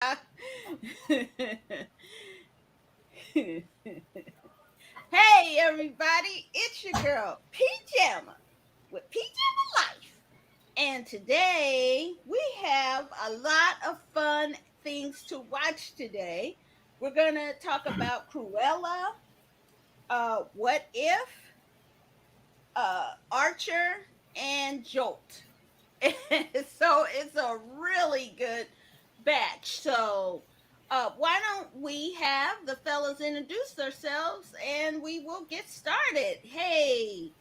Hey everybody, it's your girl PJamma with PJamma Life. And today we have a lot of fun things to watch today. We're going to talk about Cruella, What If, Archer, and Jolt. So it's a really good batch. So why don't we have the fellas introduce themselves and we will get started. Hey,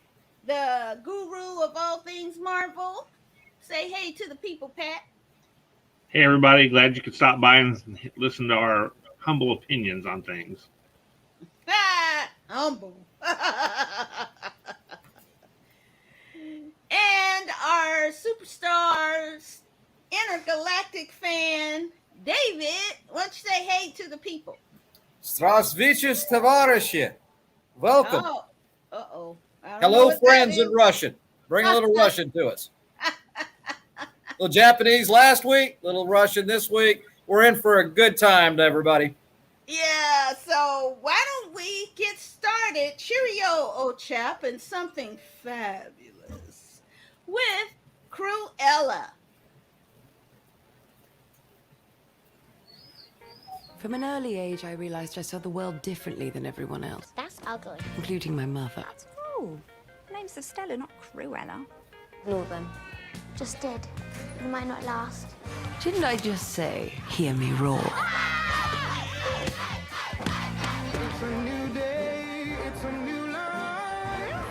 the guru of all things Marvel, say hey to the people, Pat. Hey, everybody. Glad you could stop by and listen to our humble opinions on things. Humble. And our superstars, intergalactic fan, David. Why don't you say hey to the people? Здравствуйте, товарищи. Welcome. Oh, uh-oh. Hello, friends in Russian. Bring a little Russian to us. Little Japanese last week, little Russian this week. We're in for a good time, everybody. Yeah, so why don't we get started? Cheerio, old chap, and something fabulous with Cruella. From an early age, I realized I saw the world differently than everyone else, That's ugly. including my mother. That's cruel. Her name's Estella, not Cruella. Ignore them. Just did. It might not last. Didn't I just say, hear me roar? It's a new day, it's a new life.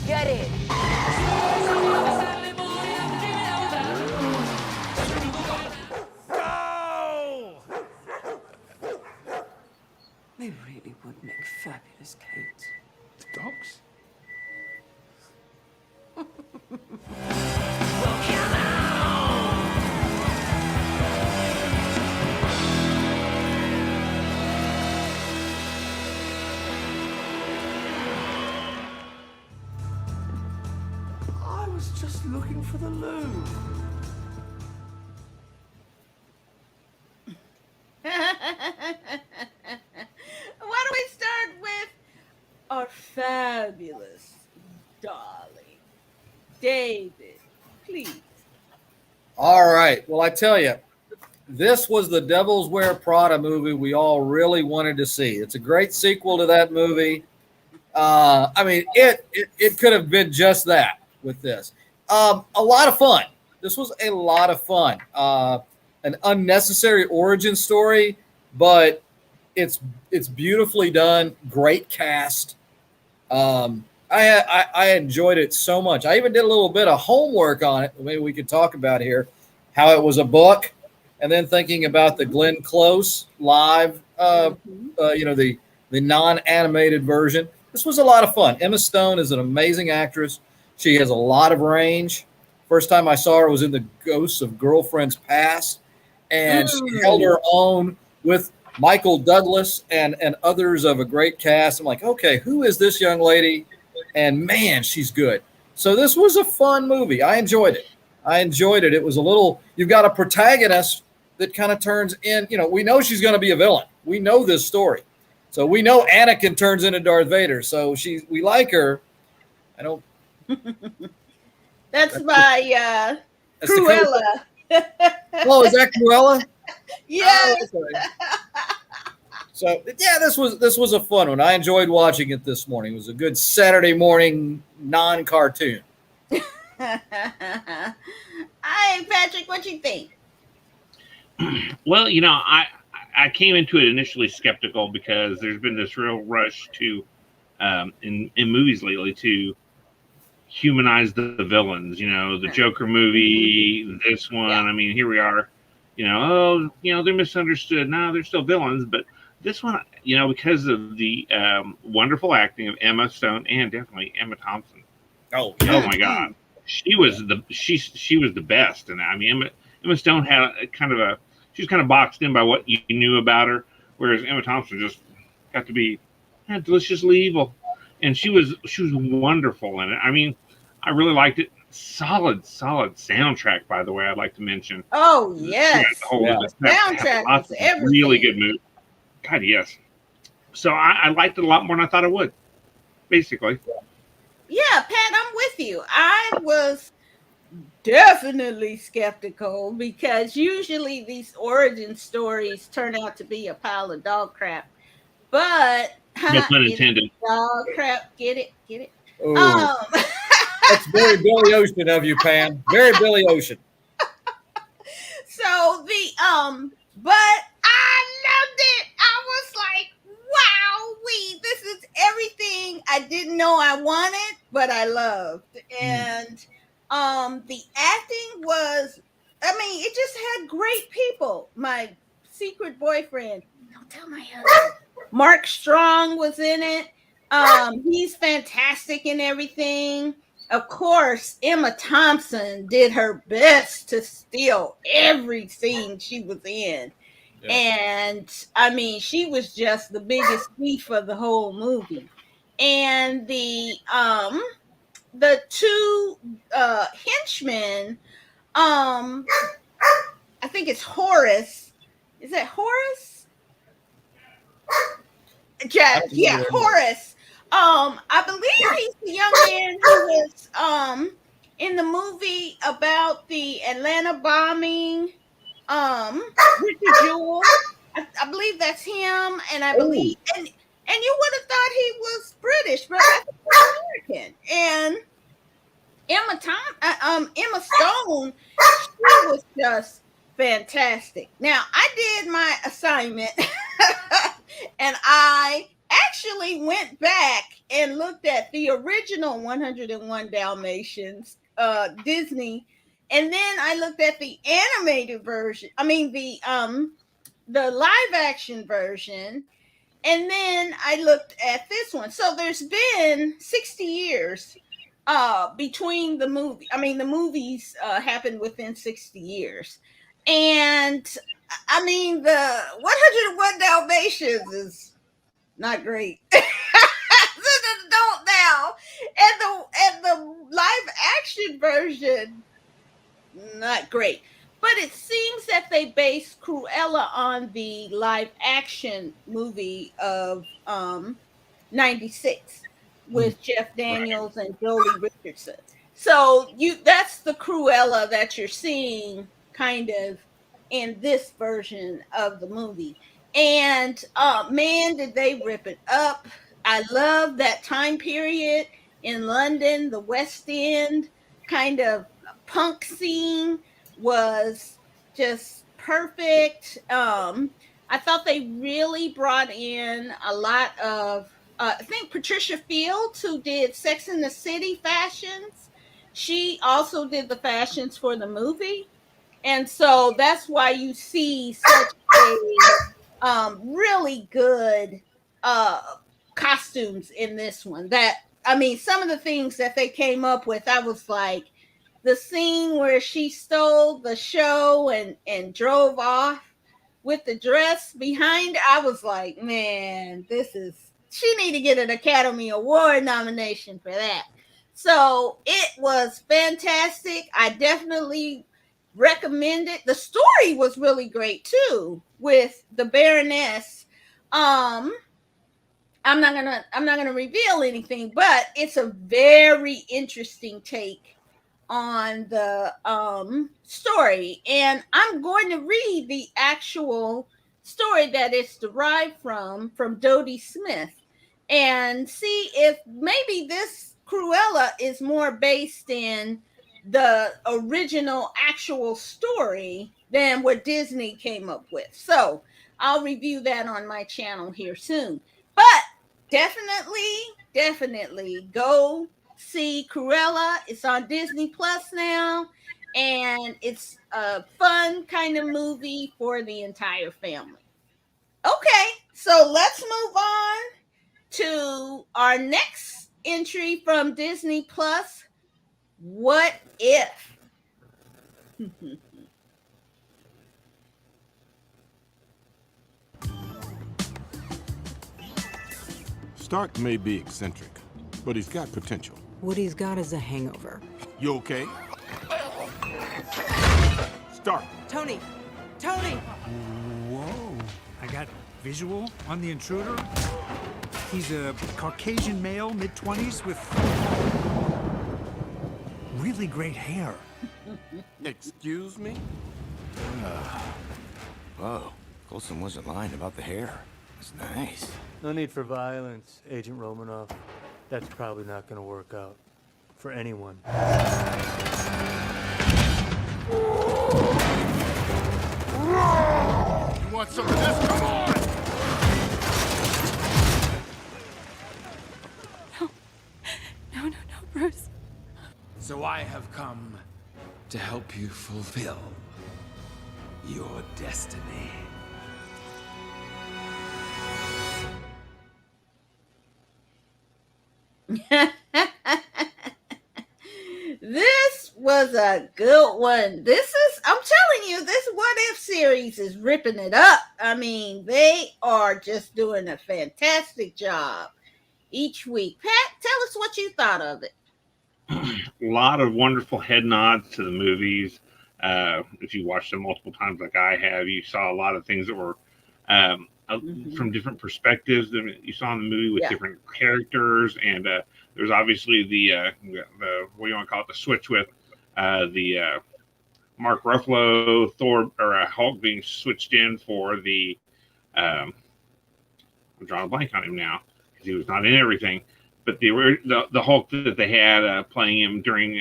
Get it. Go! They really would make fabulous coats. Dogs? I was just looking for the loo. Why don't we start with our fabulous darling, David, please. All right. Well, I tell you, this was the Devil's Wear Prada movie we all really wanted to see. It's a great sequel to that movie. I mean, it could have been just that with this. A lot of fun. This was a lot of fun. An unnecessary origin story, but it's beautifully done. Great cast. I enjoyed it so much. I even did a little bit of homework on it. Maybe we could talk about here how it was a book, and then thinking about the Glenn Close live, the non-animated version. This was a lot of fun. Emma Stone is an amazing actress. She has a lot of range. First time I saw her was in The Ghosts of Girlfriends Past, and she held her own with Michael Douglas and others of a great cast. I'm like, okay, who is this young lady? And man, she's good. So this was a fun movie. I enjoyed it. It was a little, you've got a protagonist that kind of turns in, we know she's going to be a villain. We know this story. So we know Anakin turns into Darth Vader. So we like her. I don't. That's my Cruella. Oh, is that Cruella? Yes. Oh, okay. So yeah, this was a fun one. I enjoyed watching it this morning. It was a good Saturday morning non-cartoon. Hi, Patrick. What you think? Well, I came into it initially skeptical because there's been this real rush to in movies lately to humanize the villains. The Joker movie, this one. Yeah. I mean, here we are. They're misunderstood. No, they're still villains, but this one, because of the wonderful acting of Emma Stone and definitely Emma Thompson. Oh my God, she was the best, and I mean Emma Stone had she was kind of boxed in by what you knew about her, whereas Emma Thompson just got to be deliciously evil, and she was wonderful in it. I mean, I really liked it. solid soundtrack, by the way. I'd like to mention. Oh Yeah, yes, the whole Yeah. the soundtrack lots was of everything. really good movies. God, yes. So I liked it a lot more than I thought I would. Basically, Yeah, Pat, I'm with you. I was definitely skeptical because usually these origin stories turn out to be a pile of dog crap. But no pun it is intended. dog crap. Get it? Get it? Oh, that's very Billy Ocean of you, Pam. Very Billy Ocean. So but I loved it. I was like, wow, this is everything I didn't know I wanted, but I loved. And the acting was, I mean, it just had great people. My secret boyfriend, don't tell my husband. Mark Strong was in it. He's fantastic in everything. Of course, Emma Thompson did her best to steal every scene she was in. Yeah. And I mean, she was just the biggest thief of the whole movie. And the two henchmen, um, I think it's Horace. Is that Horace? I don't Yeah, know. Horace. I believe he's the young man who was in the movie about the Atlanta bombing. Richard Jewell. I believe that's him, and I believe Oh, and you would have thought he was British, but I think he's American. And Emma Stone, she was just fantastic. Now I did my assignment, and I actually went back and looked at the original 101 Dalmatians, Disney, and then I looked at the animated version. I mean the live action version, and then I looked at this one. So there's been 60 years between the movie. I mean, the movies happened within 60 years. And I mean, the 101 Dalmatians is not great. Don't now. And the live action version, not great. But it seems that they based Cruella on the live action movie of 96 with Jeff Daniels and Jolie Richardson. So that's the Cruella that you're seeing kind of in this version of the movie. And man, did they rip it up. I love that time period in London, the West End kind of punk scene was just perfect. I thought they really brought in a lot of I think Patricia Fields, who did Sex in the City fashions, she also did the fashions for the movie. And so that's why you see such a really good uh, costumes in this one. That, I mean, some of the things that they came up with, I was like, the scene where she stole the show and drove off with the dress behind, I was like, man, she need to get an Academy Award nomination for that. So it was fantastic. I definitely recommend it. The story was really great too with the Baroness. I'm not gonna reveal anything, but it's a very interesting take on the story, and I'm going to read the actual story that it's derived from Dodie Smith, and see if maybe this Cruella is more based in the original actual story than what Disney came up with. So I'll review that on my channel here soon. But definitely go see Cruella. It's on Disney Plus now, and it's a fun kind of movie for the entire family. Okay, so let's move on to our next entry from Disney Plus. What if? Stark may be eccentric, but he's got potential. What he's got is a hangover. You okay? Start. Tony! Tony! Whoa. I got visual on the intruder. He's a Caucasian male, mid-20s, with really great hair. Excuse me? Whoa, Coulson wasn't lying about the hair. It's nice. No need for violence, Agent Romanoff. That's probably not going to work out. For anyone. You want some of this? Come on! No, Bruce. So I have come to help you fulfill your destiny. This was a good one. I'm telling you, this What If series is ripping it up. I mean, they are just doing a fantastic job each week. Pat, tell us what you thought of it. A lot of wonderful head nods to the movies. If you watched them multiple times like I have, you saw a lot of things that were from different perspectives that you saw in the movie with different characters. And there's obviously the what do you want to call it, the switch with the Mark Ruffalo Thor or Hulk being switched in for the I'm drawing a blank on him now because he was not in everything. But the Hulk that they had playing him during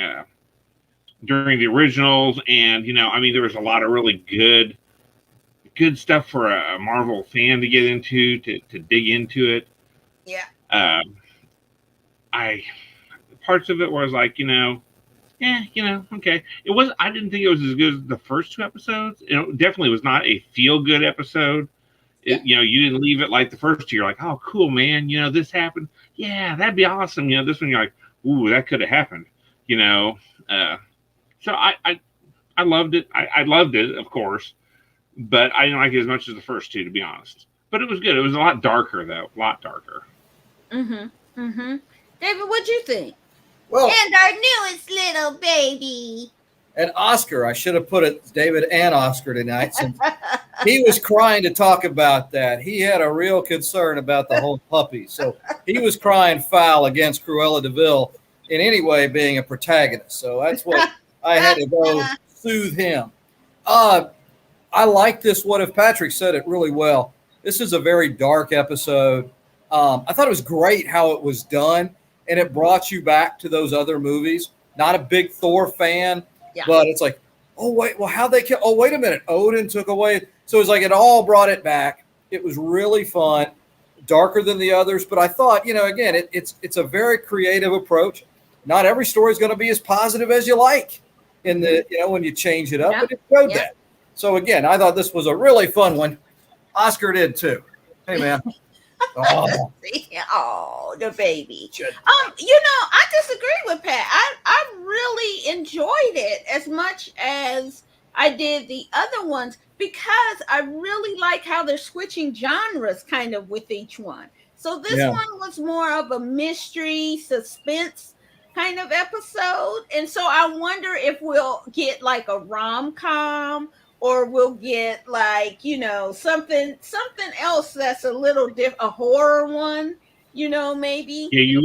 the originals, and I mean, there was a lot of really good stuff for a Marvel fan to get into, to dig into it. Yeah. Parts of it was like, okay. It was. I didn't think it was as good as the first two episodes. It definitely was not a feel good episode. You didn't leave it like the first two. You're like, oh, cool, man. This happened. Yeah, that'd be awesome. This one, you're like, ooh, that could have happened. So I loved it. I loved it, of course, but I didn't like it as much as the first two, to be honest. But it was good. It was a lot darker, though. A lot darker. David, what'd you think? Well, And our newest little baby. and Oscar, I should have put it David and Oscar tonight, since he was crying to talk about that. He had a real concern about the whole puppy. So he was crying foul against Cruella DeVille in any way being a protagonist. So that's what I had to go soothe him. I like this. What If? Patrick said it really well. This is a very dark episode. I thought it was great how it was done, and it brought you back to those other movies. Not a big Thor fan, but it's like, oh, wait, well, how'd they kill? Oh, wait a minute. Odin took away. So it's like it all brought it back. It was really fun, darker than the others. But I thought, again, it's a very creative approach. Not every story is going to be as positive as you like in the, when you change it up, but it showed that. So again, I thought this was a really fun one. Oscar did too. Hey, man. Oh, the baby. I disagree with Pat. I really enjoyed it as much as I did the other ones because I really like how they're switching genres kind of with each one. So this one was more of a mystery suspense kind of episode. And so I wonder if we'll get like a rom-com or we'll get like, something else that's a little a horror one, maybe. Yeah, you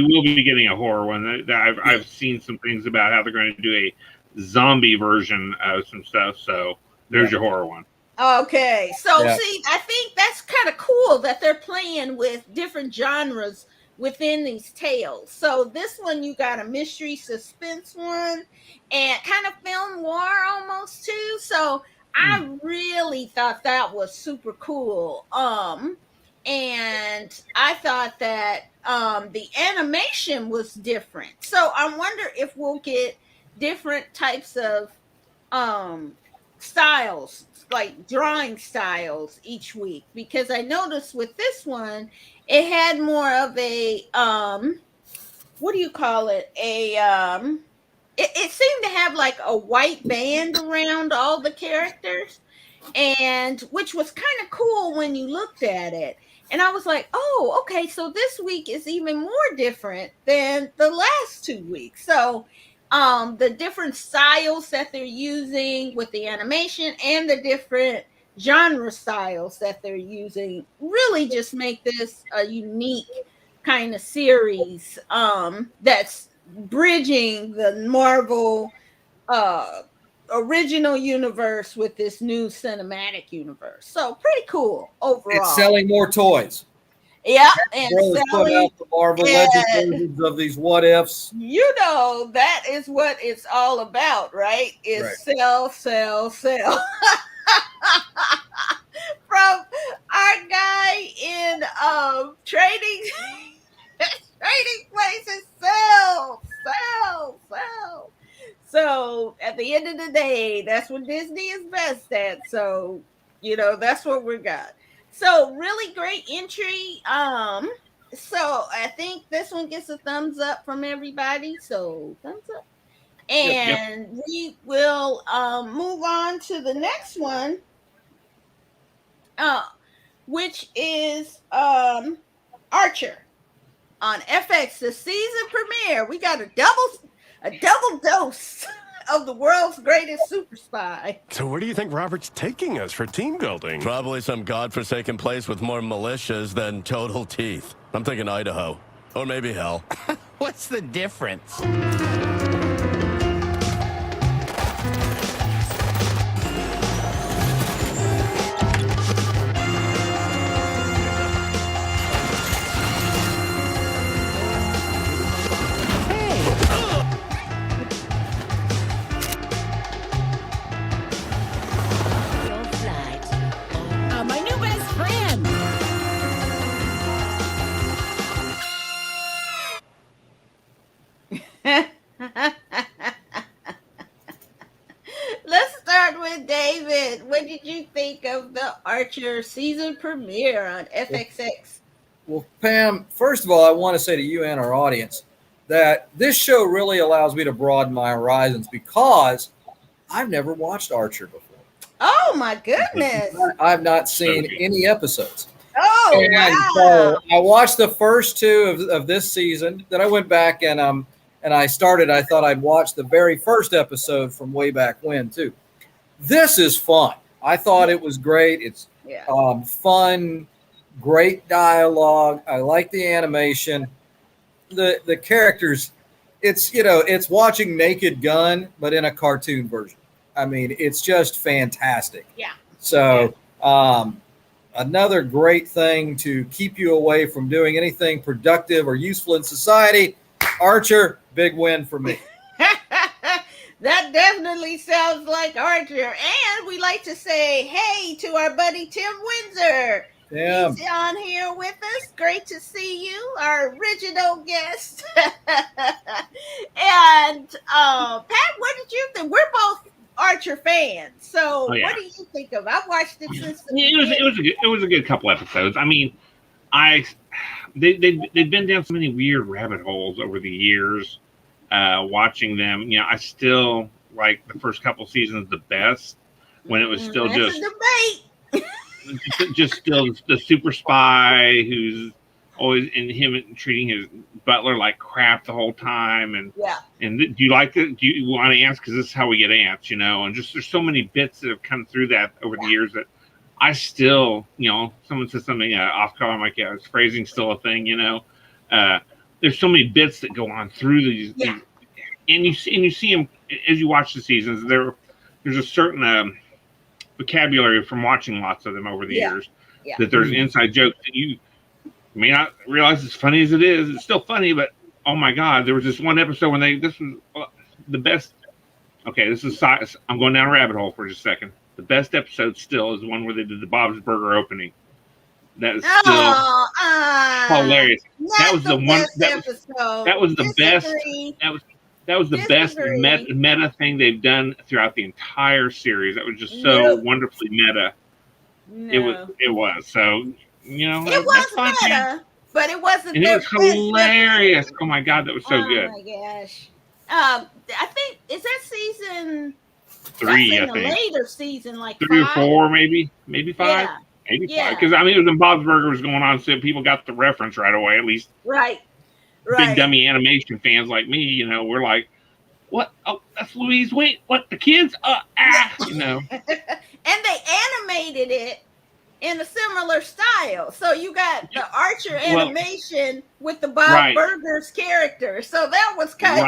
will be getting a horror one. I've seen some things about how they're going to do a zombie version of some stuff. So there's your horror one. Okay. So see, I think that's kind of cool that they're playing with different genres within these tales. So this one, you got a mystery suspense one and kind of film noir almost too. So I really thought that was super cool. And I thought that the animation was different. So I wonder if we'll get different types of styles, like drawing styles each week, because I noticed with this one, it had more of a what do you call it? It seemed to have like a white band around all the characters, and which was kind of cool when you looked at it. And I was like, oh, okay, so this week is even more different than the last 2 weeks. So the different styles that they're using with the animation and the different genre styles that they're using really just make this a unique kind of series that's bridging the Marvel uh original universe with this new cinematic universe. So pretty cool It's overall. selling more toys. Yeah, and Brothers put selling, out the Marvel Legends versions of these what ifs. you know, that is what it's all about, right? Is Right. sell, sell, sell. From our guy in trading trading places, sell, sell, sell. So at the end of the day, that's what Disney is best at. So, you know, that's what we got. So really great entry. So I think this one gets a thumbs up from everybody. So thumbs up. Yep. And we will move on to the next one. Uh, which is Archer on FX, the season premiere. We got a double dose of the world's greatest super spy. So where do you think Robert's taking us for team building? Probably some godforsaken place with more militias than total teeth. I'm thinking Idaho. Or maybe hell. What's the difference? My new best friend. Let's start with David. What did you think of the Archer season premiere on FXX? Well, Pam, first of all, I want to say to you and our audience that this show really allows me to broaden my horizons because I've never watched Archer before. Oh my goodness! I've not seen any episodes. Oh And wow! so I watched the first two of this season. Then I went back and I started. I thought I'd watch the very first episode from way back when too. This is fun. I thought it was great. It's fun, great dialogue. I like the animation. The characters. It's watching Naked Gun, but in a cartoon version. I mean, it's just fantastic. Yeah. So, another great thing to keep you away from doing anything productive or useful in society. Archer, big win for me. That definitely sounds like Archer. And we like to say hey to our buddy Tim Windsor. Tim. He's on here with us. Great to see you, our original guest. And Pat, what did you think? We're both Archer fans. So what do you think of? I've watched it since the it was a good couple episodes. I mean, they've been down so many weird rabbit holes over the years. Watching them, I still like the first couple seasons the best when it was still That's a debate. just still the super spy who's always in him treating his butler like crap the whole time. And do you like it? Do you want ants? Because this is how we get ants, and just there's so many bits that have come through that over the years that I still, someone says something off color, I'm like, yeah, is phrasing still a thing, there's so many bits that go on through these and you see them as you watch the seasons. There's a certain vocabulary from watching lots of them over the years that there's inside jokes that you may not realize as funny as it is. It's still funny, but oh my god, there was this one episode when this was the best. Okay, I'm going down a rabbit hole for just a second. The best episode still is the one where they did the Bob's Burger opening. That is still hilarious. That was the one. That was the best. That was the best meta thing they've done throughout the entire series. That was just so wonderfully meta. No. It was. So it was meta, but it wasn't. And it was hilarious. Oh my god, that was so good. Oh my gosh. I think is that season 3. That's in I think a later season, like 3 5? or 4, maybe 5. 85. Because I mean, it was when Bob's Burger was going on, so people got the reference right away. At least Right. big dummy animation fans like me, you know, we're like, what? Oh, that's Louise. Wait, what? The kids? You know. And they animated it in a similar style. So you got the Archer animation with the Bob Burgers character. So that was kind of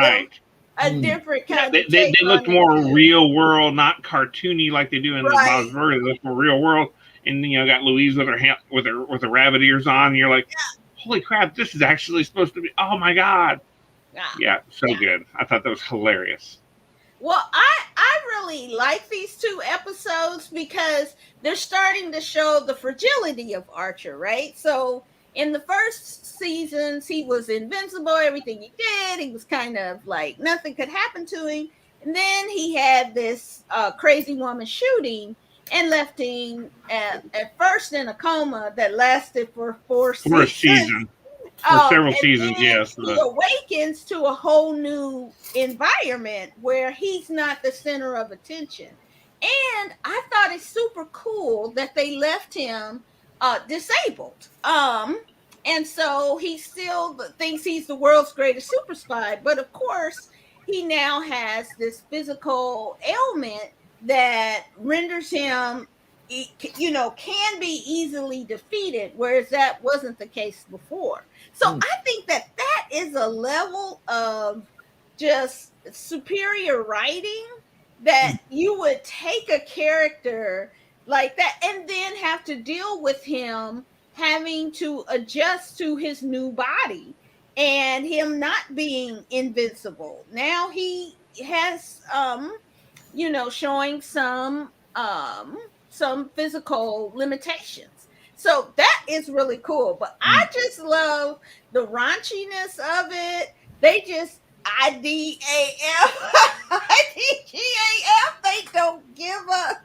a different kind of they looked more real world, not cartoony like they do in the Bob's Burgers. They look more real world. And you know, got Louise with her rabbit ears on. And you're like, holy crap, this is actually supposed to be. Oh my god. Yeah, so good. I thought that was hilarious. Well, I really like these 2 episodes because they're starting to show the fragility of Archer, right? So in the first seasons, he was invincible. Everything he did, he was kind of like nothing could happen to him. And then he had this crazy woman shooting and left him at first in a coma that lasted for 4 seasons. For a season. For several seasons, yes. He awakens to a whole new environment where he's not the center of attention. And I thought it's super cool that they left him disabled. And so he still thinks he's the world's greatest super spy. But of course, he now has this physical ailment that renders him, you know, can be easily defeated, whereas that wasn't the case before. So I think that is a level of just superior writing that you would take a character like that and then have to deal with him having to adjust to his new body and him not being invincible. Now he has, you know, showing some physical limitations. So that is really cool. But I just love the raunchiness of it. They just IDAF. They don't give up.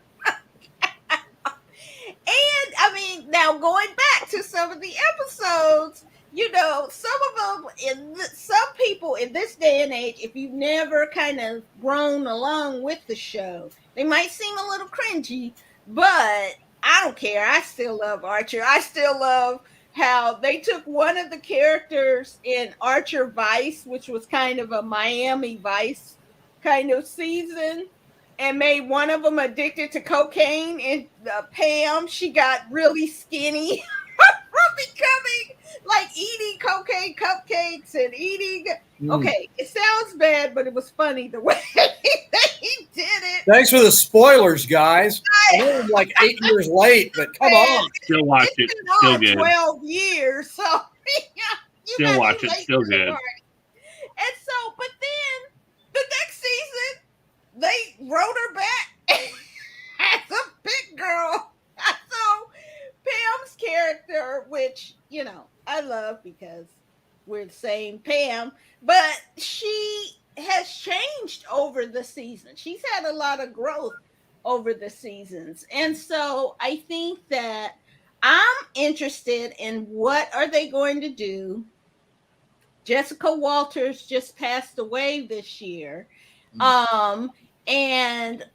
And I mean, now going back to some of the episodes, you know, some of them, some people in this day and age, if you've never kind of grown along with the show, they might seem a little cringy, but I don't care. I still love Archer. I still love how they took one of the characters in Archer Vice, which was kind of a Miami Vice kind of season, and made one of them addicted to cocaine. And Pam, she got really skinny from becoming like eating cocaine cupcakes and eating. Okay, it sounds bad, but it was funny the way he did it. Thanks for the spoilers, guys. We're like 8 years late, but come on. Still watch it. Still good. 12 years, so still watch it. Still good. And so, but then the next season, they wrote her back as a big girl. So Pam's character, which, you know, I love because we're the same Pam, but she has changed over the season. She's had a lot of growth over the seasons. And so I think that I'm interested in what are they going to do. Jessica Walters just passed away this year. And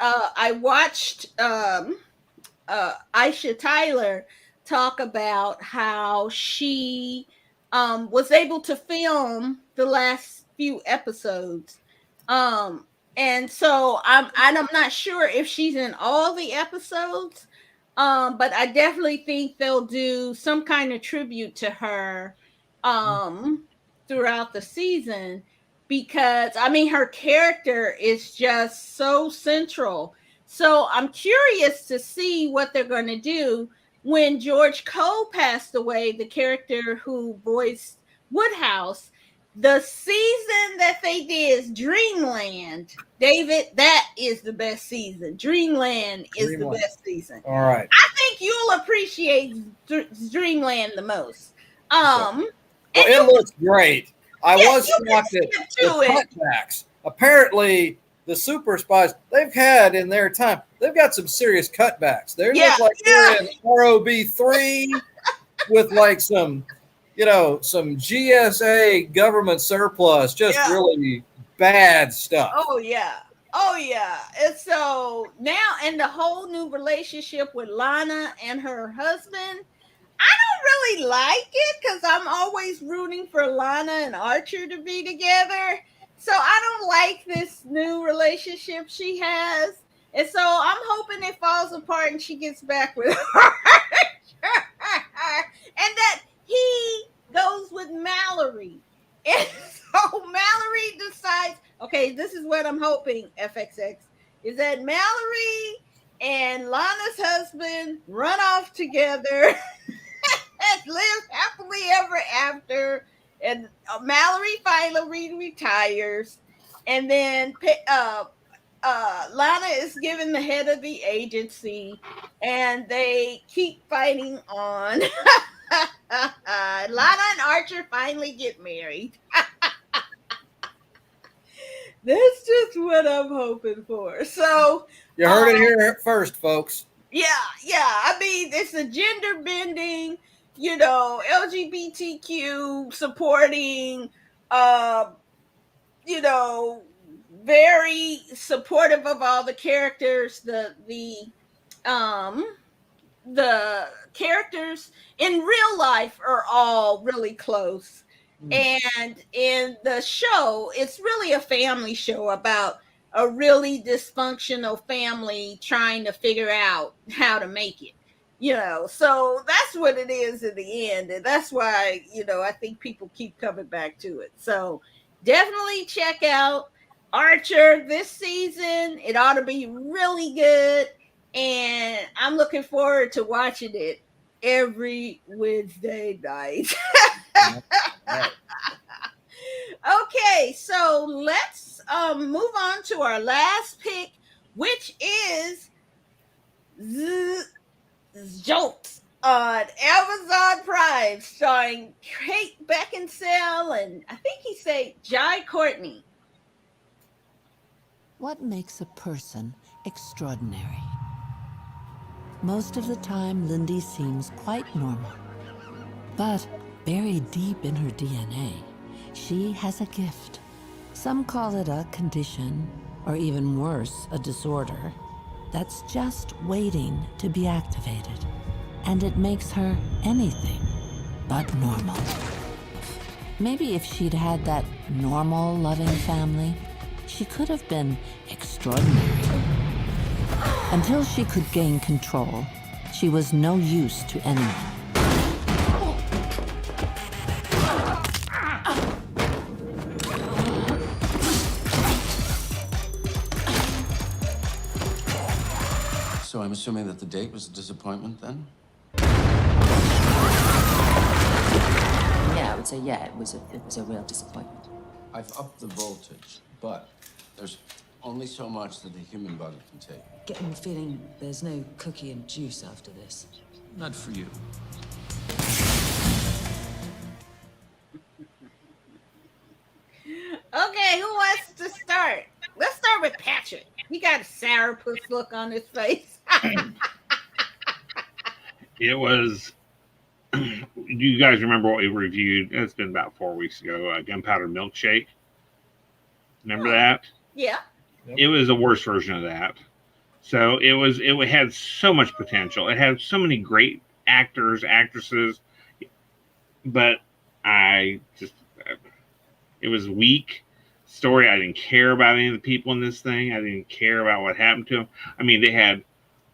I watched Aisha Tyler talk about how she was able to film the last few episodes. And so I'm not sure if she's in all the episodes, but I definitely think they'll do some kind of tribute to her throughout the season, because I mean her character is just so central. So I'm curious to see what they're going to do. When George Cole passed away, the character who voiced Woodhouse, the season that they did is Dreamland. David, that is the best season. Dreamland is the best season. All right. I think you'll appreciate Dreamland the most. It looks great. I was shocked at the cutbacks. Apparently, the super spies they've had in their time, they've got some serious cutbacks. They look like they're in ROB3 with like some, you know, some GSA government surplus, just really bad stuff. Oh yeah. Oh yeah. And so now, and the whole new relationship with Lana and her husband, I don't really like it because I'm always rooting for Lana and Archer to be together. So I don't like this new relationship she has. And so I'm hoping it falls apart and she gets back with Archer. And that he goes with Mallory. And so Mallory decides, okay, this is what I'm hoping, FXX, is that Mallory and Lana's husband run off together and live happily ever after. And Mallory finally retires. And then Lana is given the head of the agency, and they keep fighting on. Lana and Archer finally get married. That's just what I'm hoping for. So You heard it here first, folks. yeah. I mean, it's a gender bending, LGBTQ supporting, very supportive of all the characters. The characters in real life are all really close. And in the show, it's really a family show about a really dysfunctional family trying to figure out how to make it. So that's what it is in the end. And that's why, I think people keep coming back to it. So definitely check out Archer this season. It ought to be really good. And I'm looking forward to watching it every Wednesday night. Okay, so let's move on to our last pick, which is Jolt on Amazon Prime, starring Kate Beckinsale and I think he said Jai Courtney. What makes a person extraordinary? Most of the time, Lindy seems quite normal. But buried deep in her DNA, she has a gift. Some call it a condition, or even worse, a disorder, that's just waiting to be activated. And it makes her anything but normal. Maybe if she'd had that normal, loving family, she could have been extraordinary. Until she could gain control, she was no use to anyone. So I'm assuming that the date was a disappointment then? Yeah, I would say it was a real disappointment. I've upped the voltage, but there's only so much that the human body can take. Getting the feeling there's no cookie and juice after this. Not for you. Okay, who wants to start? Let's start with Patrick. He got a sourpuss look on his face. It was. Do you guys remember what we reviewed? It's been about 4 weeks ago. Gunpowder Milkshake. Remember that? Yeah. It was the worst version of that. So it had so much potential. It had so many great actors, actresses, but it was weak story. I didn't care about any of the people in this thing. I didn't care about what happened to them. I mean, they had,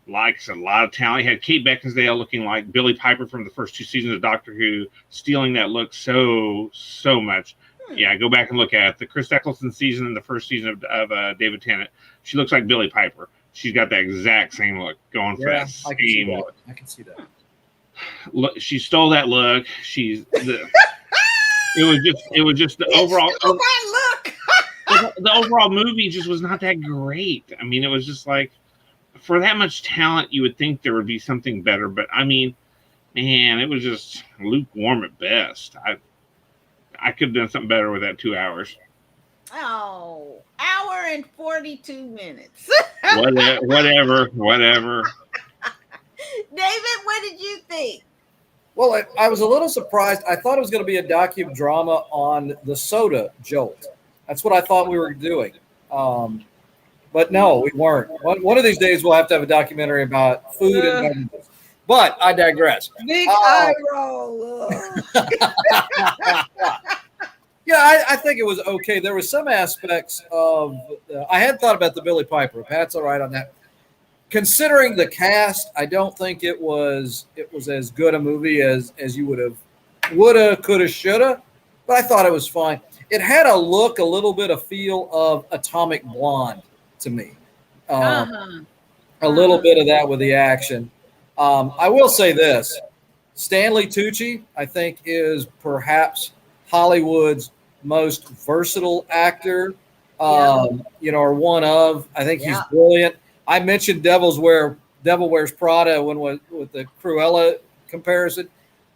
like I said, a lot of talent. They had Kate Beckinsale looking like Billie Piper from the first 2 seasons of Doctor Who, stealing that look so much. Yeah, go back and look at it. The Chris Eccleston season and the first season of David Tennant. She looks like Billie Piper. She's got that exact same look going for that same look. I can see that. Look, she stole that look. It was just the overall look. The overall movie just was not that great. I mean, it was just like, for that much talent, you would think there would be something better. But I mean, man, it was just lukewarm at best. I could have done something better with that 2 hours. Oh, hour and 42 minutes. Whatever. David, what did you think? Well, I was a little surprised. I thought it was going to be a docudrama on the soda Jolt. That's what I thought we were doing. But no, we weren't. One of these days we'll have to have a documentary about food and beverages. But I digress. Big eye roll. Yeah, I think it was okay. There were some aspects of. I had thought about the Billy Piper. Pat's all right on that. Considering the cast, I don't think it was as good a movie as you woulda, coulda, shoulda. But I thought it was fine. It had a little bit of feel of Atomic Blonde to me. A little bit of that with the action. I will say this: Stanley Tucci, I think, is perhaps Hollywood's most versatile actor. Or one of. I think he's brilliant. I mentioned Devil Wears Prada with the Cruella comparison.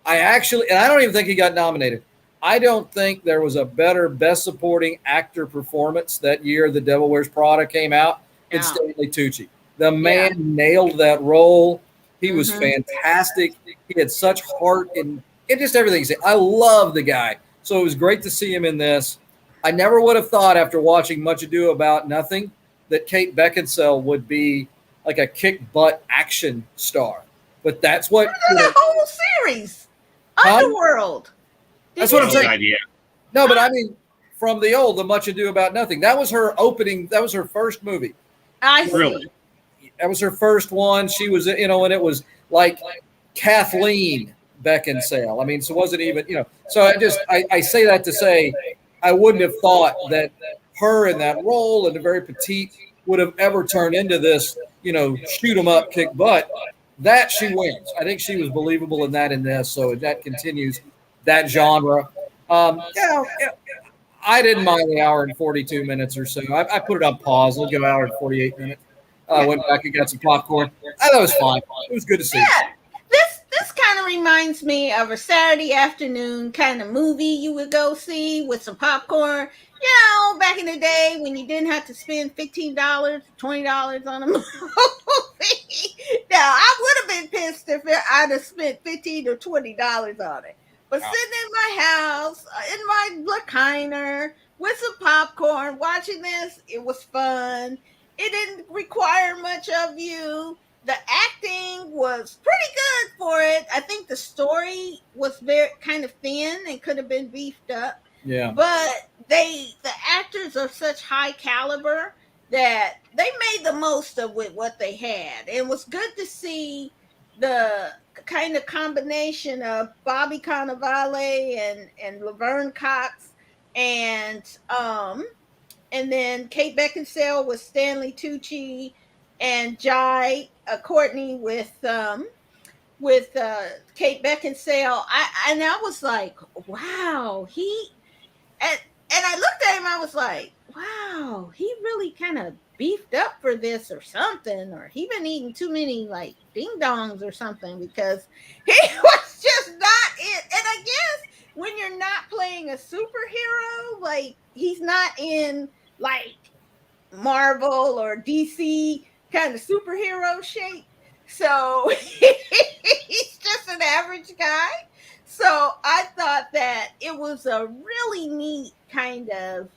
I don't even think he got nominated. I don't think there was a better Best Supporting Actor performance that year The Devil Wears Prada came out than Stanley Tucci. The man nailed that role. He was fantastic. He had such heart and just everything. I love the guy. So it was great to see him in this. I never would have thought after watching Much Ado About Nothing that Kate Beckinsale would be like a kick butt action star. But that's what the whole series. Underworld. That's what I'm saying. No, but I mean from the Much Ado About Nothing. That was her opening, that was her first movie. Really? That was her first one. She was, and it was like Kathleen Beckinsale. I mean, so it wasn't even, so I say that to say I wouldn't have thought that her in that role and a very petite would have ever turned into this, shoot 'em up, kick butt. That she wins. I think she was believable in that in this. So that continues that genre. I didn't mind the hour and 42 minutes or so. I put it on pause. It'll go hour and 48 minutes. Went back and got some popcorn. I thought it was fine. It was good to see. Yeah. This kind of reminds me of a Saturday afternoon kind of movie you would go see with some popcorn. Back in the day when you didn't have to spend $15, $20 on a movie. Now, I would have been pissed if I'd have spent $15 or $20 on it. But sitting in my house, in my recliner, with some popcorn, watching this, it was fun. It didn't require much of you. The acting was pretty good for it. I think the story was very kind of thin and could have been beefed up. Yeah. But the actors are such high caliber that they made the most of what they had. It was good to see the kind of combination of Bobby Cannavale and Laverne Cox and then Kate Beckinsale with Stanley Tucci and Jai Courtney with Kate Beckinsale. I was like, wow, and I looked at him, I was like, wow, he really kind of beefed up for this or something, or he been eating too many like ding dongs or something, because he was just not it. And I guess when you're not playing a superhero, like he's not in like Marvel or DC kind of superhero shape. So he's just an average guy. So I thought that it was a really neat kind of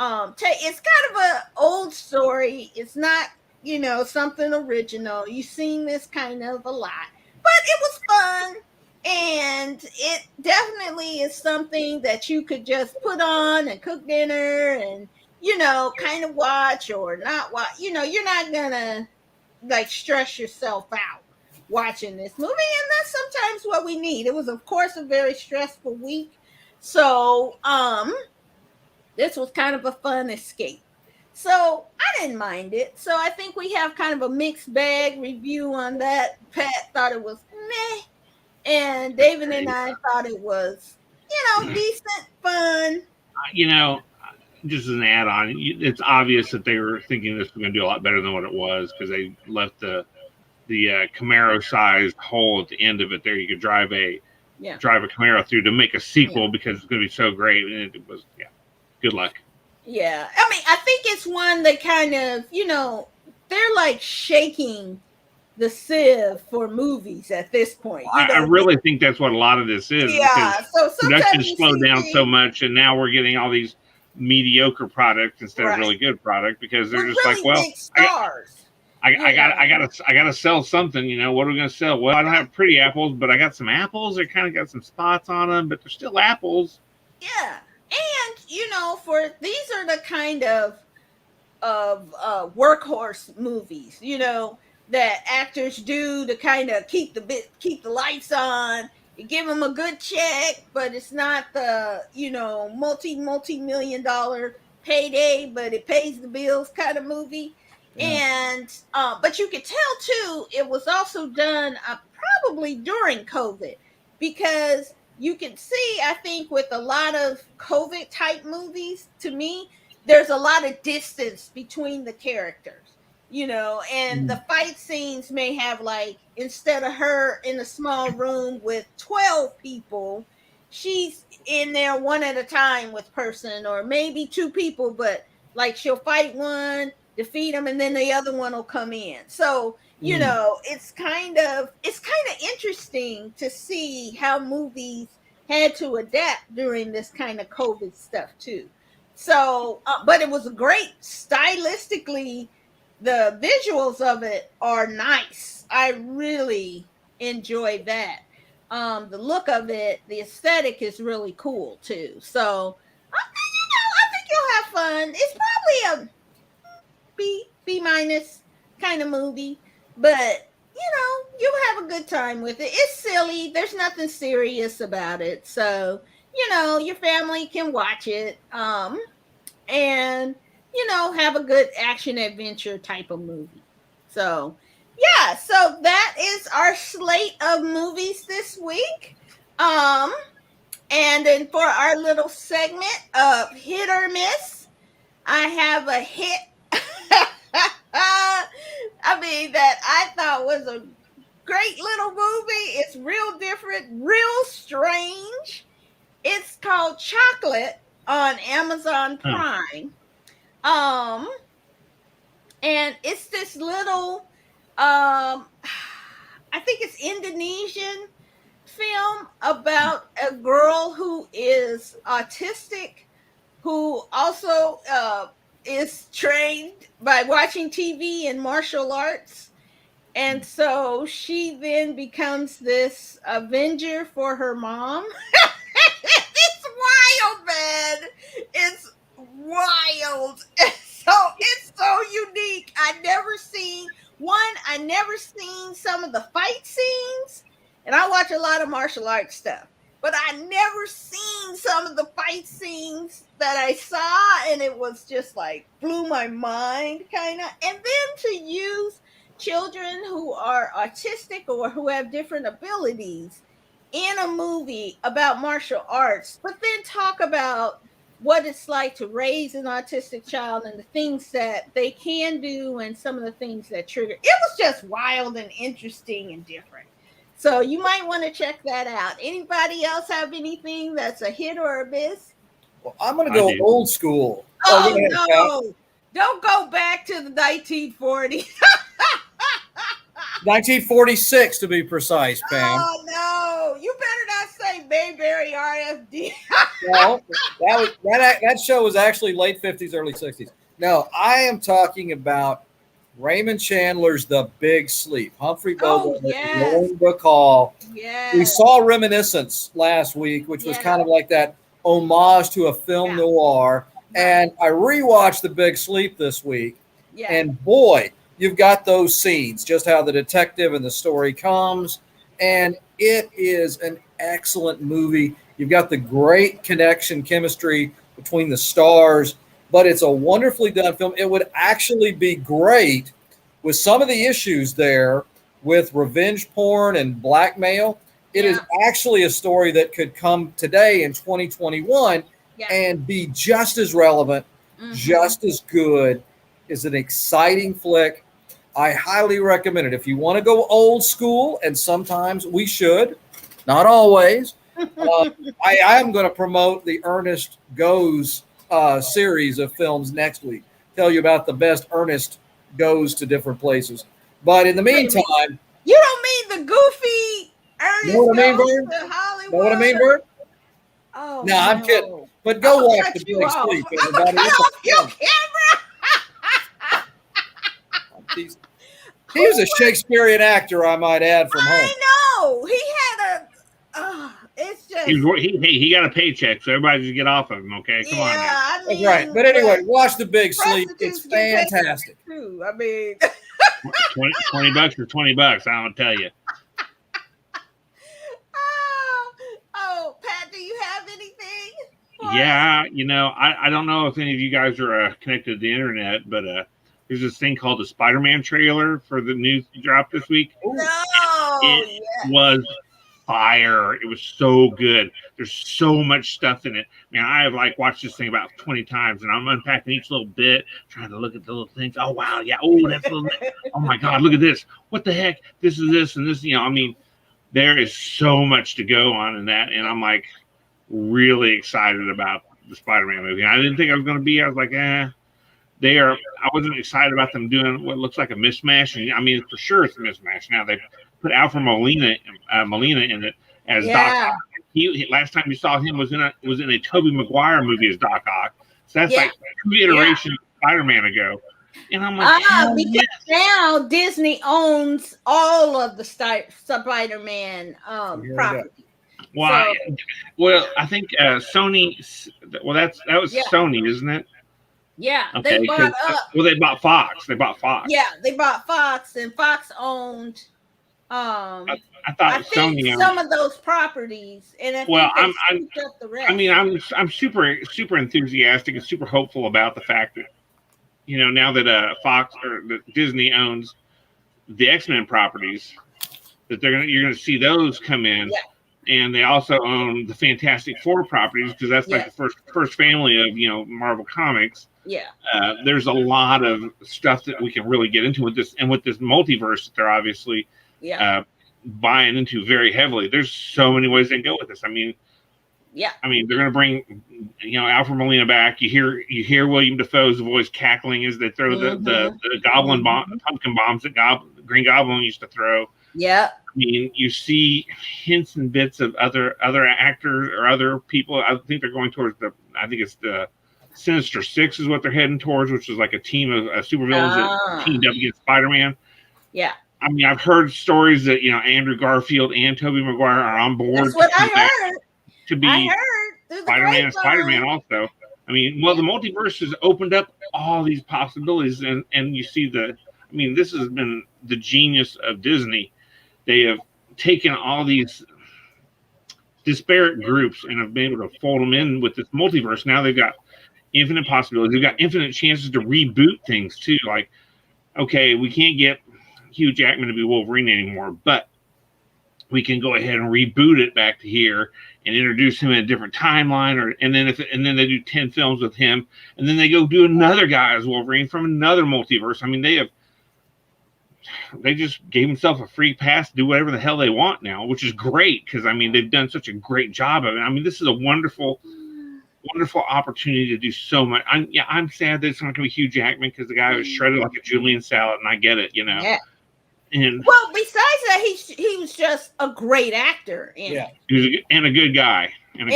it's kind of an old story. It's not, something original. You've seen this kind of a lot, but it was fun. And it definitely is something that you could just put on and cook dinner and, kind of watch or not watch. You're not gonna like stress yourself out watching this movie, and that's sometimes what we need. It was, of course, a very stressful week, so this was kind of a fun escape. So I didn't mind it. So I think we have kind of a mixed bag review on that. Pat thought it was meh, and David and I thought it was, decent, fun. Just as an add-on, it's obvious that they were thinking this was going to do a lot better than what it was, because they left the Camaro-sized hole at the end of it there. You could drive a Camaro through to make a sequel because it's going to be so great. And it was, good luck. Yeah. I mean, I think it's one that kind of, they're like shaking the sieve for movies at this point. I really think that's what a lot of this is. Yeah. So production slowed down so much, and now we're getting all these mediocre product instead of Right. really good product, because they're With just like, really well, big stars. I gotta sell something, what are we gonna sell? Well, I don't have pretty apples, but I got some apples. They kind of got some spots on them, but they're still apples. Yeah. And for these are the kind of workhorse movies, that actors do to kind of keep the lights on. You give them a good check, but it's not the multi million-dollar payday, but it pays the bills kind of movie. Yeah. And but you could tell too, it was also done probably during COVID, because you can see, I think, with a lot of COVID type movies, to me, there's a lot of distance between the characters, and the fight scenes may have, like, instead of her in a small room with 12 people, she's in there one at a time with person, or maybe two people, but like she'll fight one, defeat them, and then the other one will come in. So, it's kind of interesting to see how movies had to adapt during this kind of COVID stuff too. So, but it was great stylistically. The visuals of it are nice. I really enjoy that. The look of it, the aesthetic is really cool too. So, I think you'll have fun. It's probably a B minus kind of movie, but you'll have a good time with it. It's silly. There's nothing serious about it, so your family can watch it. And have a good action adventure type of movie. So yeah, so that is our slate of movies this week. And then for our little segment of hit or miss, I have a hit. I mean, that I thought was a great little movie. It's real different, real strange. It's called Chocolate on Amazon Prime. And it's this little I think it's Indonesian film about a girl who is autistic, who also is trained by watching TV and martial arts. And so she then becomes this avenger for her mom. It's wild, man. It's wild. It's so unique. I never seen some of the fight scenes, and I watch a lot of martial arts stuff, but I never seen some of the fight scenes that I saw, and it was just like blew my mind kind of. And then to use children who are autistic or who have different abilities in a movie about martial arts, but then talk about what it's like to raise an autistic child and the things that they can do and some of the things that trigger. It was just wild and interesting and different. So you might want to check that out. Anybody else have anything that's a hit or a miss? Well, I'm going to go old school. Oh, no. Don't go back to the 1940s. 1946 to be precise, Pam. Oh, no. You better not say Bayberry RFD. No, that show was actually late 50s, early 60s. No, I am talking about Raymond Chandler's The Big Sleep. Humphrey Bogart, Lauren Bacall. Yes. We saw Reminiscence last week, which was kind of like that homage to a film noir. And I rewatched The Big Sleep this week. Yeah. And boy, you've got those scenes, just how the detective and the story comes. And it is an excellent movie. You've got the great connection, chemistry between the stars, but it's a wonderfully done film. It would actually be great with some of the issues there with revenge porn and blackmail. It is actually a story that could come today in 2021 and be just as relevant, just as good. It's an exciting flick. I highly recommend it. If you want to go old school, and sometimes we should, not always, I am going to promote the Ernest Goes series of films next week. Tell you about the best Ernest goes to different places. But in the meantime, you don't mean the goofy Ernest know what I mean, goes Bird? to Hollywood? Know what I mean, Bird? Oh, no, I'm kidding. But go watch cut The you Big off. Sleep, I'm gonna everybody. cut off your camera. He was a Shakespearean actor, I might add, from home. I know. He had a. It's just. He got a paycheck, so everybody just get off of him. Okay, come on. Yeah, I mean, That's right. But anyway, watch The Big Sleep. It's prostitutes get paid fantastic. too. I mean, 20 bucks or 20 bucks. I don't tell you. oh, Pat, do you have anything? Yeah, I don't know if any of you guys are connected to the internet, but there's this thing called the Spider-Man trailer for the news drop this week. No, It was fire. It was so good. There's so much stuff in it. Man, I have watched this thing about 20 times, and I'm unpacking each little bit, trying to look at the little things. Oh wow, yeah. Oh, that's a little. Oh my God, look at this. What the heck? This is this and this. I mean, there is so much to go on in that, and I'm really excited about the Spider-Man movie. I didn't think I was going to be. I was like, I wasn't excited about them doing what looks like a mismatch. And I mean, for sure it's a mismatch. Now they put Alfred Molina in it as Doc Ock. He last time you saw him was in a Tobey Maguire movie as Doc Ock. So that's like 2 iterations of Spider-Man ago. And I'm like, because now Disney owns all of the Spider-Man property. Well, I think Sony. Well, that was Sony, isn't it? Yeah, okay, they bought up. Well, they bought Fox. Yeah, they bought Fox, and Fox owned. I thought think Sony some of those properties, and I think they scooped up the rest. I mean, I'm super enthusiastic and super hopeful about the fact that now that Fox or Disney owns the X-Men properties, that you're gonna see those come in. Yeah. And they also own the Fantastic Four properties because that's like the first family of Marvel Comics. Yeah. There's a lot of stuff that we can really get into with this, and with this multiverse that they're obviously buying into very heavily. There's so many ways they can go with this. I mean, they're going to bring Alfred Molina back. You hear William Dafoe's voice cackling as they throw the goblin bomb, pumpkin bombs that Green Goblin used to throw. Yeah. I mean, you see hints and bits of other actors or other people. I think they're going towards it's the Sinister Six is what they're heading towards, which is like a team of supervillains that teamed up against Spider-Man. Yeah. I mean, I've heard stories that Andrew Garfield and Tobey Maguire are on board. That's what I heard. To be Spider-Man and Spider-Man also. I mean, the multiverse has opened up all these possibilities, and you see this has been the genius of Disney. They have taken all these disparate groups and have been able to fold them in with this multiverse. Now they've got infinite possibilities. They've got infinite chances to reboot things too. Like, okay, we can't get Hugh Jackman to be Wolverine anymore, but we can go ahead and reboot it back to here and introduce him in a different timeline, and then they do 10 films with him, and then they go do another guy as Wolverine from another multiverse. I mean, they just gave themselves a free pass to do whatever the hell they want now, which is great because they've done such a great job of it. I mean, this is a wonderful opportunity to do so much. I'm sad that it's not going to be Hugh Jackman because the guy was shredded like a Julian salad, and I get it, Yeah. And besides that, he was just a great actor. And a good guy. And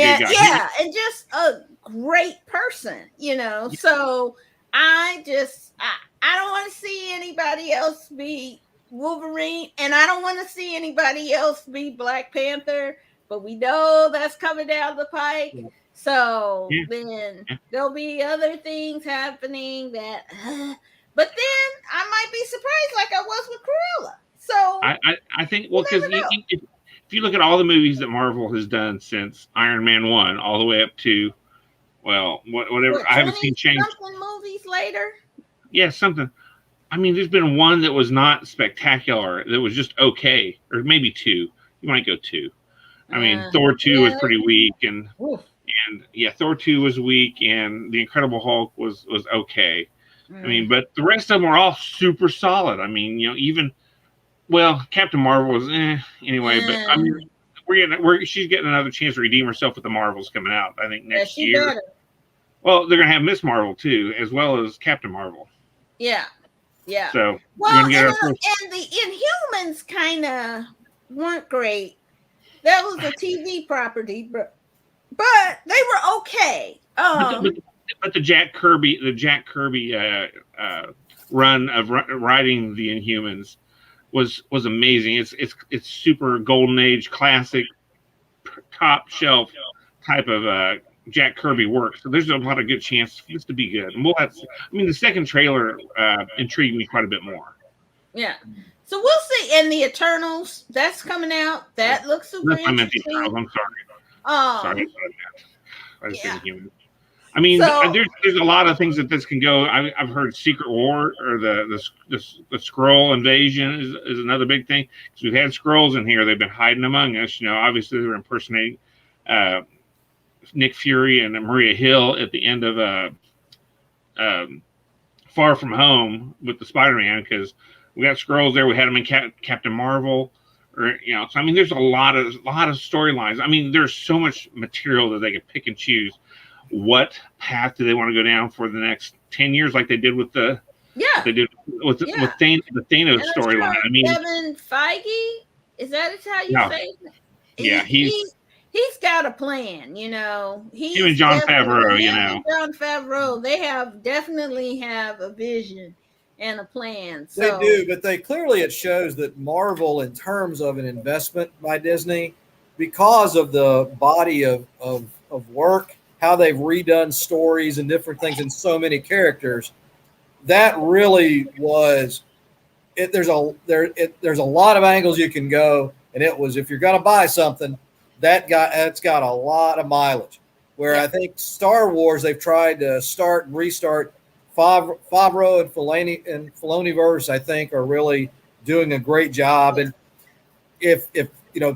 just a great person, So I don't want to see anybody else be Wolverine, and I don't want to see anybody else be Black Panther, but we know that's coming down the pike. Yeah. So then there'll be other things happening that, but then I might be surprised like I was with Cruella. So I think, because if you look at all the movies that Marvel has done since Iron Man 1 all the way up to, whatever, I haven't seen change. Movies later? Yeah, something. I mean, there's been one that was not spectacular, that was just okay, or maybe two. You might go two. I mean, Thor 2 was pretty weak, and Thor 2 was weak, and The Incredible Hulk was okay. I mean, but the rest of them are all super solid. I mean, Captain Marvel was anyway, but I mean, she's getting another chance to redeem herself with the Marvels coming out, I think, next year. Better. Well, they're gonna have Miss Marvel too, as well as Captain Marvel. Yeah. So and the Inhumans kind of weren't great. That was a TV property, but they were okay. But the Jack Kirby run of writing the Inhumans was amazing. It's super golden age classic, top shelf type of Jack Kirby work. So there's a lot of good chance for this to be good. And we'll have. The second trailer intrigued me quite a bit more. Yeah. So we'll see. And the Eternals, that's coming out. That looks super interesting. I'm sorry. Sorry about that. I just didn't human. I mean, there's a lot of things that this can go. I've heard Secret War or the Skrull invasion is another big thing. Because we've had Skrulls in here. They've been hiding among us. Obviously they were impersonating Nick Fury and Maria Hill at the end of Far From Home with the Spider-Man, because we got Skrulls there. We had them in Captain Marvel, or So there's a lot of storylines. There's so much material that they can pick and choose. What path do they want to go down for the next 10 years, like they did with the Thanos storyline? Kevin Feige, is that how you say it? Yeah, he's got a plan, Him and Jon Favreau, Jon Favreau, they definitely have a vision and a plan. So. They do, but it shows that Marvel, in terms of an investment by Disney, because of the body of work, how they've redone stories and different things and so many characters, that really was it. There's a lot of angles you can go, and it was, if you're going to buy something, that's got a lot of mileage. Where I think Star Wars, they've tried to start and restart. Favreau and Filoniverse, I think, are really doing a great job. And if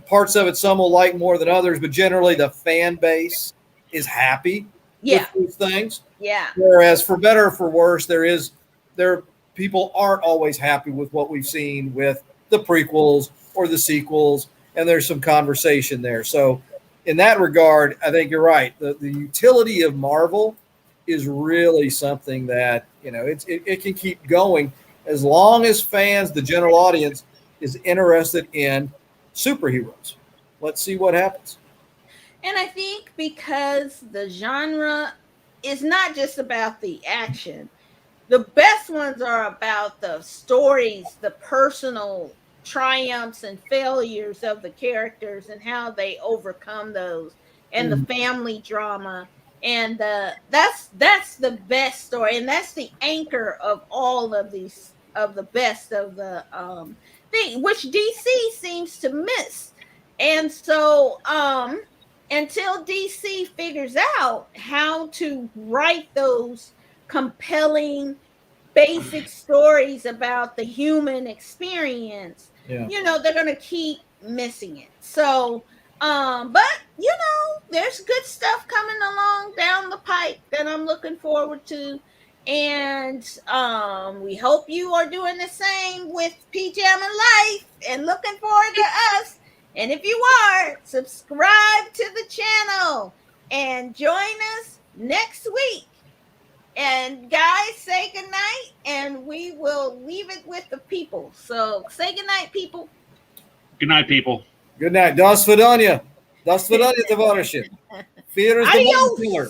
parts of it some will like more than others, but generally the fan base is happy with these things. Yeah. Whereas for better or for worse, people aren't always happy with what we've seen with the prequels or the sequels, and there's some conversation there. So in that regard, I think you're right. The utility of Marvel is really something that, it can keep going as long as fans, the general audience, is interested in superheroes. Let's see what happens. And I think because the genre is not just about the action, the best ones are about the stories, the personal triumphs and failures of the characters and how they overcome those, and the family drama. And that's the best story, and that's the anchor of all of these, of the best of the thing, which DC seems to miss. And so until DC figures out how to write those compelling basic stories about the human experience, they're going to keep missing it. So but there's good stuff coming along down the pipe that I'm looking forward to. And we hope you are doing the same with PJamma Life and looking forward to us. And if you are, subscribe to the channel and join us next week. And guys, say goodnight, and we will leave it with the people. So say goodnight, people. Good night, people. Good night. Das Vidania. Das Vidania, товарищи. Fear is the most killer.